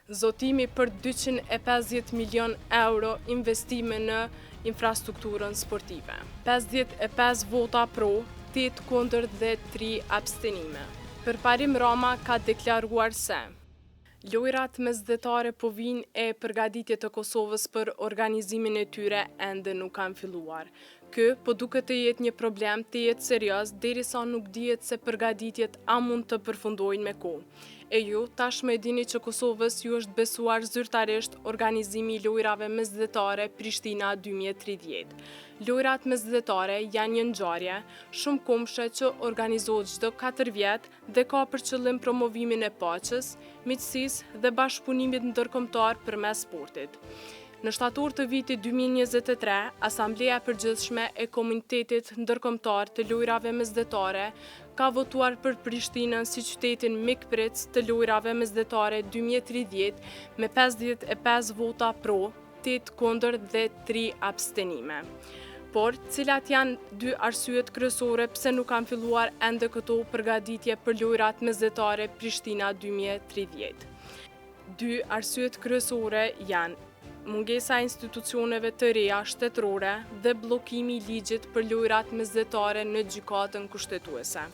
Zotimi për 250 milion euro investime në infrastrukturën sportive. 55 vota pro, 8 kundër dhe 3 abstenime. Përparim Rama ka deklaruar se lojrat mesdhetare po vijnë e përgatitjet të Kosovës për organizimin e tyre ende nuk kanë filluar. Ky po duket të jetë një problem të jetë serioz derisa nuk dihet se përgatitjet a mund të përfundojnë me kohë. E ju tashmë e dini që Kosovës ju është besuar zyrtarisht organizimi i lojrave mesdhetare Prishtina 2030. Lojrat mesdhetare janë një ngjarje shumë komshe që organizohet çdo 4 vjet dhe ka për qëllim promovimin e paqes, miqësisë dhe bashkëpunimit ndërkombëtar përmes sportit. Në shtator të vitit 2023, Asambleja e Përgjithshme e Komunitetit Ndërkombëtar të Lojrave Mesdhetare ka votuar për Prishtinën si qytetin mikpritës të lojrave mesdhetare 2030 me 55 vota pro, 8 kundër dhe 3 abstenime. Por, cilat janë dy arsyet kryesore pse nuk kanë filluar ende këto përgatitje për lojrat mesdhetare Prishtina 2030. Dy arsyet kryesore janë mungesa e institucioneve të reja shtetërore dhe bllokimi i ligjit për lojrat mesdhetare në gjykatën kushtetuese.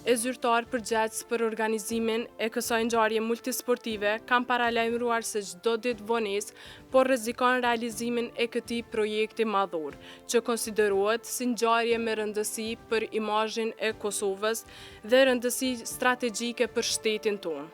E zyrtar përgjegjës për organizimin e kësaj ngjarje multisportive kanë paralajmëruar se çdo ditë vonesë po rrezikon realizimin e këtij projekti madhor, që konsiderohet si ngjarje me rëndësi për imazhin e Kosovës dhe rëndësi strategjike për shtetin tonë.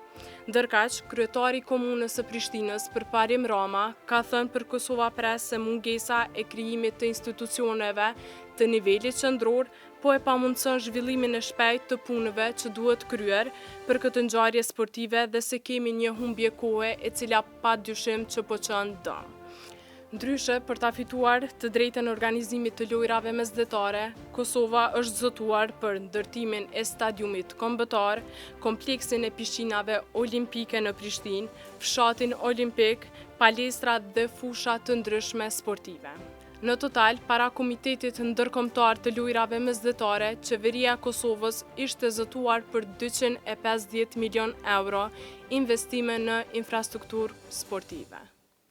Ndërkaq, kryetari i komunës së Prishtinës përparim Rama ka thënë për Kosova Press se mungesa e krijimit të institucioneve të nivelit qendror po e pamundson zhvillimin e shpejtë të punëve që duhet kryer për këtë ngjarje sportive dhe se kemi një humbje kohe e cila padyshim që po çon dëm. Ndryshe, për ta fituar të drejtën e organizimit të lojrave mesdhetare, Kosova është zotuar për ndërtimin e stadiumit kombëtar, kompleksin e piscinave olimpike në Prishtinë, fshatin olimpik, palestra dhe fusha të ndryshme sportive. Në total, para Komitetit Ndërkombëtar të Lojrave Mesdhetare, qeveria e Kosovës ishte zotuar për 250 milion euro investime në infrastrukturë sportive.